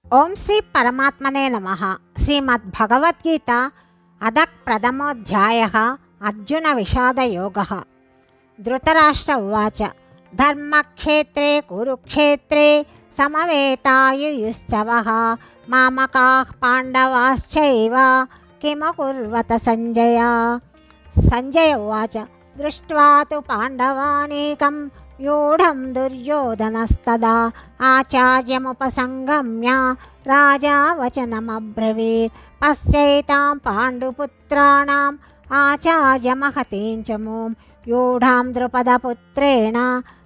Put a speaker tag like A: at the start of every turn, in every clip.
A: ఓం శ్రీ పరమాత్మనే నమః. శ్రీమద్భగవద్గీత అదక్ ప్రథమోధ్యాయః. అర్జున విషాదయోగः. ధృతరాష్ట్ర ఉవాచ ధర్మక్షేత్రే కురుక్షేత్రే సమవేతాయుయుశ్చవః మామకాః పాండవాశ్చైవ కిమకుర్వత సంజయ. సంజయ ఉవాచ దృష్ట్వా తు పాండవానేకం యూఢం దుర్యోధనస్తదా ఆచార్యముపసంగమ్య రాజా వచనమబ్రవీత్ పశ్యైతాం పాండుపుత్రాణం ఆచార్యమహతీం చ మూం యూఢాం ద్రుపదపుత్రేణ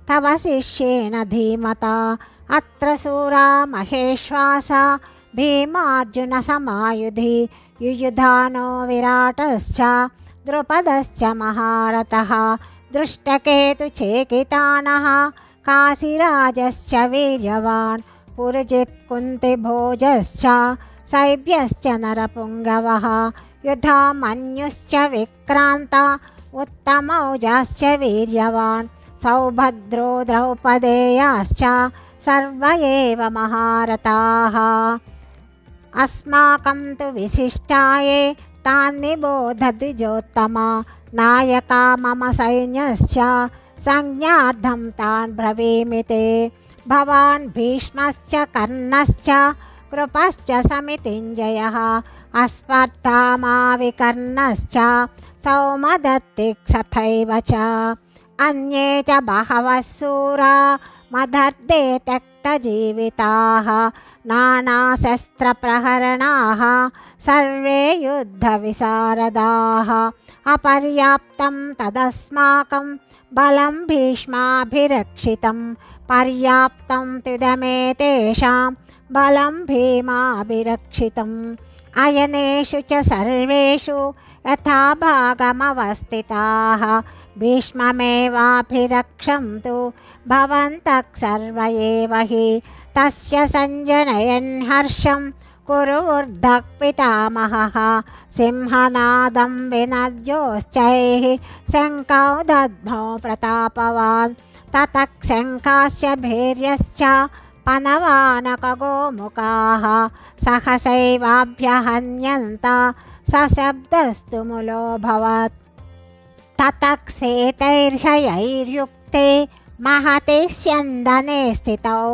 A: తవ శిష్యేణ ధీమతా అత్ర శూరా మహేశ్వాస భీమార్జున సమాయుధి యుయుధానో విరాటశ్చ ద్రుపదశ్చ మహారథః దృష్టకేతుచేకితానః కాశీరాజశ్చ వీర్యవాన్ పురుజిత్ కుంతిభోజశ్చ శైభ్యశ్చ నరపుంగవః యుధామన్యుశ్చ విక్రాంత ఉత్తమౌజాశ్చ వీర్యవాన్ సౌభద్రో ద్రౌపదేయాశ్చ సర్వ ఏవ మహారథాః. అస్మాకం తు విశిష్టాయే తాన్నిబోధ ద్విజోత్తమా నాయకా మమ సైన్యశ్చ సంజ్ఞార్థం తాన్ బ్రవీమి తే. భవాన్ భీష్మశ్చ కర్ణశ్చ కృపశ్చ సమితింజయః అస్పర్థామా వికర్ణశ్చ సౌమదత్తిస్తథైవ చ అన్యే చ బహవః శూరా మదర్దే త్యక్తజీవితాః నానాశస్త్రప్రహరణాః సర్వే యుద్ధవిశారదాః. అపర్యాప్తం తదస్మాకం బలం భీష్మాభిరక్షితం పర్యాప్తం తుదమేతేషాం బలం భీమాభిరక్షితం. అయనేషు చ సర్వేషు యథాభాగమవస్థితాః భీష్మమేవాభిరక్షन्तు భవంతః సర్వ ఏవ హి. తస్య సంజనయన్ హర్షం కురువృద్ధః పితామహः సింహనాదం వినద్యోశ్చైః శంఖౌ దద్మౌ ప్రతాపవాన్ తతః శంఖాశ్చ భేర్యశ్చ పనవానకగోముఖాః సహసైవాభ్యహన్యంత సశబ్దస్తు ములోऽభవత్. తతః శ్వేతైర్హయైర్యుక్తే మహతే స్యందనే స్థితౌ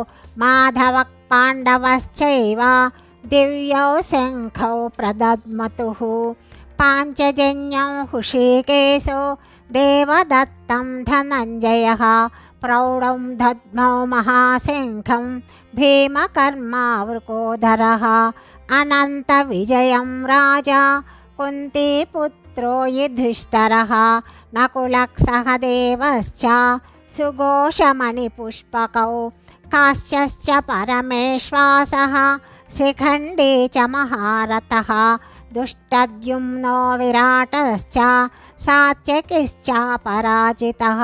A: మాధవః పాండవశ్చైవ దివ్యౌ శంఖౌ ప్రదద్మతుః. పాంచజన్యం హృషీకేశో దేవదత్తం ధనంజయః ప్రౌఢం దద్మౌ మహాశంఖం భీమకర్మావృకోదరः. అనంత విజయం రాజా కుంతీపుత్రో యుధిష్ఠిరः నకులः సహదేవశ్చ సుఘోషమణిపుష్పకౌ కాశ్యశ్చ పరమేశ్వాసः శిఖండీ చ మహారథः దుష్టద్యుమ్నో విరాటశ్చ సాత్యకిశ్చ పరాజితः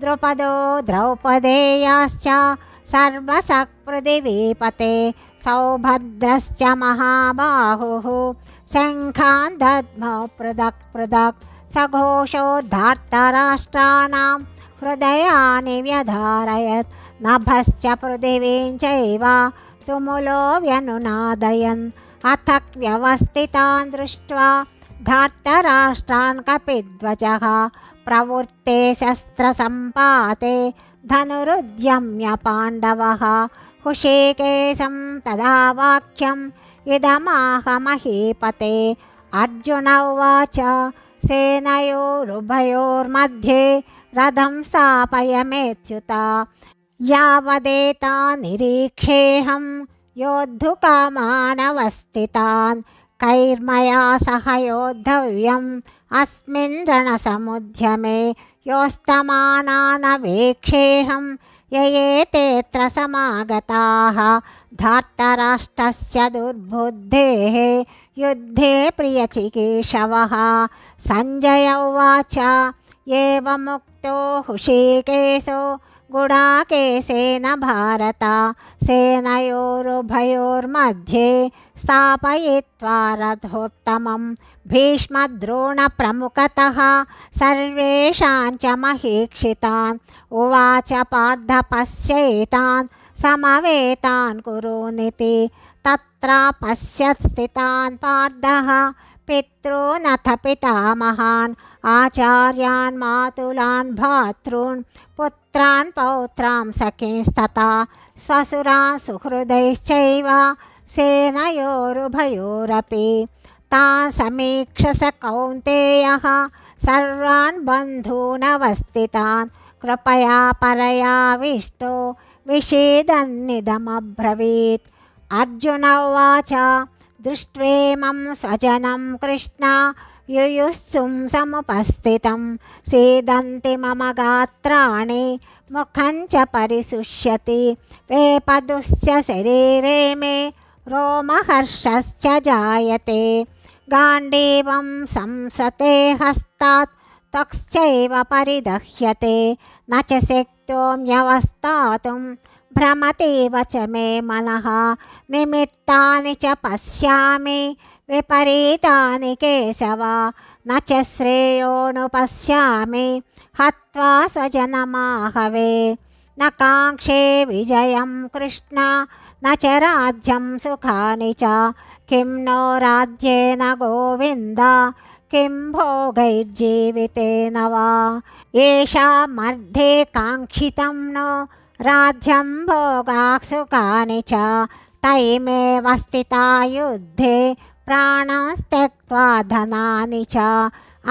A: ద్రుపదో ద్రౌపదేయాశ్చ సర్వసః పృథివీపతే సౌభద్రశ్చ మహాబాహుః శంఖాన్ దద్మౌ పృథక్ పృథక్ సఘోషోర్ధార్తరాష్ట్రాణాం హృదయాని వ్యధారయత్ నభశ్చ పృథివీం చైవ తుములో వ్యనునాదయన్. అథ వ్యవస్థితాన్ దృష్ట్వా ధార్తరాష్ట్రాన్ కపిధ్వజः ప్రవృత్తే శస్త్రసంపాతే ధనురుద్యమ్య పాండవः. హృషీకేశం తదా వాక్యం ఇదమాహ మహీపతే. అర్జున ఉవాచ సేనయోరుభయోర్मध्ये రథం స్థాపయమేచ్యుత యావదేతా నిరీక్షేహం యోద్ధుకామానవస్థితాన్ కైర్మయా సహ యోద్ధవ్యం అస్మిన్ రణసముద్యమే యోస్తమానానవేక్షేహం యయేతేత్ర సమాగతాః. ధార్తరాష్ట్రస్య దుర్బుద్ధేః యుద్ధే ప్రియచికీషవः. సంజయ ఉవాచ ఏవముక్తో హృషీకేశో గుడాకేశేన భారత సేనయోరుభయోర్मध्ये స్థాపయిత్వా రథోత్తమం భీష్మద్రోణప్రముఖతः సర్వేషాం చ మహీక్షితాన్. ఉవాచ పార్థ పశ్యేతాన్ समवेतान् कुरूनिति तत्र पश्यत् स्थितान् पार्थः पितॄनथ पितामहान् आचार्यान् मातुलान् भ्रातॄन् पुत्रान् पौत्रां सखींस्तथा स्वसुरान् सुहृदैश्चैव सेनयोरुभयोरपि तान् समीक्ष स कौन्तेयः सर्वान् बन्धूनवस्थितान् कृपया परयाविष्टो विषेदन्निदमब्रवीत्। अर्जुन उवाच दृष्ट्वेमं स्वजनं कृष्ण युयुत्सुं समुपस्थितं सीदन्ति मम गात्राणि मुखं च परिशुष्यति वेपदुश्च शरीरे मे रोमहर्षश्च जायते गाण्डीवं संसते हस्तात् त्वक्श्चैव परिदह्यते न च शक्तोऽन्यवस्थातुं भ्रमतीव च मे मनः निमित्तानि च पश्यामि विपरीतानि केशव न च श्रेयोनुपश्यामि हत्वा स्वजनमाहवे न काङ्क्षे विजयं कृष्ण न च राज्यं सुखानि च किं नो राज्येन गोविन्द किं भोगैर्जीवितेन वा येषामर्थे काङ्क्षितं नो राज्यं भोगाः सुखानि च तैमेव स्थिता युद्धे प्राणां त्यक्त्वा धनानि च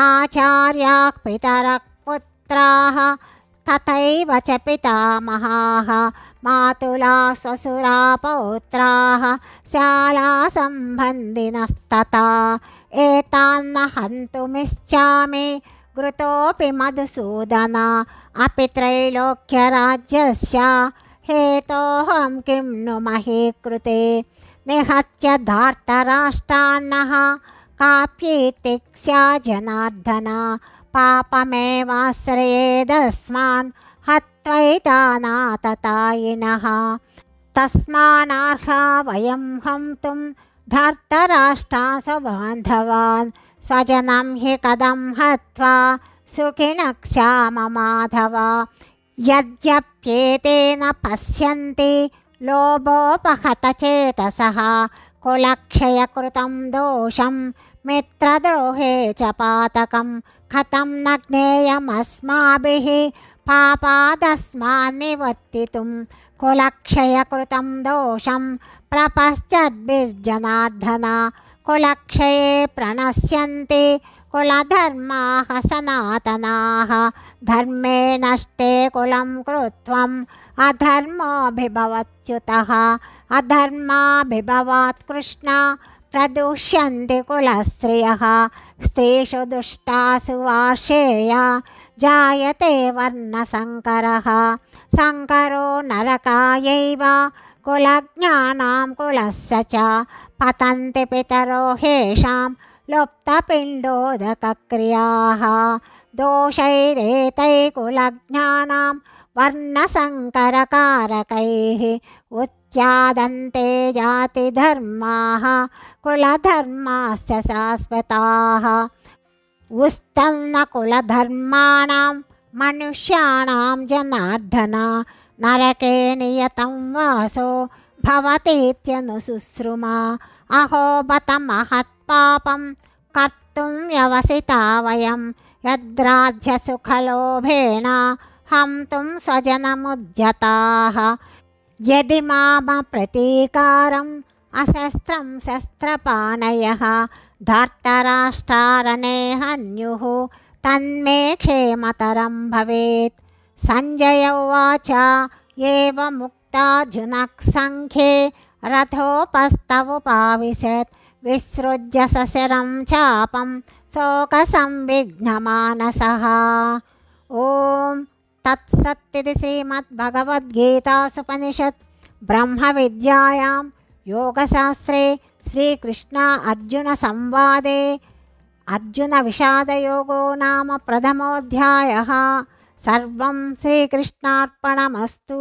A: आचार्याः पितरः पुत्राः तथैव च पितामहाः मातुला स्वसुरा पौत्राः शालासम्बन्धिनस्तथा एतान्न हन्तुमिच्छामि घृतोऽपि मधुसूदन अपि त्रैलोक्यराज्यस्य हेतोऽहं किं नु मही कृते निहत्य धार्तराष्ट्रान्नः काप्येतिक्ष्या जनार्दन पापमेवाश्रयेदस्मान् हत्वैतानाततायिनः तस्मान्नर्हा वयं हन्तुं धार्तराष्ट्रान् स्वबान्धवान् स्वजनं हि कथं हत्वा सुखिनः स्याममाधव यद्यप्येतेन पश्यन्ति लोभोपहतचेतसः कुलक्षयकृतं दोषं मित्रद्रोहे च पातकं कथं न ज्ञेयमस्माभिः पापादस्मान्निवर्तितुं कुलक्षयकृतं दोषं प्रपश्यद्भिर्जनार्दन कुलक्षये प्रणश्यन्ति कुलधर्माः सनातनाः धर्मे नष्टे कुलं कृत्वम् अधर्मोऽभिभवत्युतः अधर्माभिभवात् कृष्ण प्रदुष्यन्ति कुलस्त्रियः स्त्रीषु दुष्टासु वार्षेया जायते वर्णसङ्करः सङ्करो नरकायैव कुलज्ञानां कुलस्य च पतन्ति पितरो हेषां लुप्तपिण्डोदकक्रियाः दोषैरेतैः कुलज्ञानां वर्णसङ्करकारकैः उत्यादन्ते जातिधर्माः कुलधर्माश्च शाश्वताः उत्सन्न कुलधर्माणां मनुष्याणां जनार्दन नरके नियतं वासो भवतीत्यनुशुश्रुमा अहो बत महत्पापं कर्तुं व्यवसिता वयं यद्राज्यसुखलोभेन हन्तुं स्वजनमुद्यताः यदि माम प्रतीकारम् अशस्त्रं शस्त्रपाणयः धार्तराष्ट्रारणे हन्युः तन्मे क्षेमतरं भवेत्। संजय उवाच एवमुक्तार्जुनः सङ्ख्ये रथोपस्थमुपाविशत् विसृज्य सशरं चापं शोकसंविघ्नमानसः। ॐ तत्सत्तिति श्रीमद्भगवद्गीतासूपनिषत् ब्रह्मविद्यायां योगशास्त्रे श्रीकृष्ण अर्जुन संवादे अर्जुनविषादयोगो नाम प्रथमोऽध्यायः। सर्वं श्रीकृष्णार्पणमस्तु।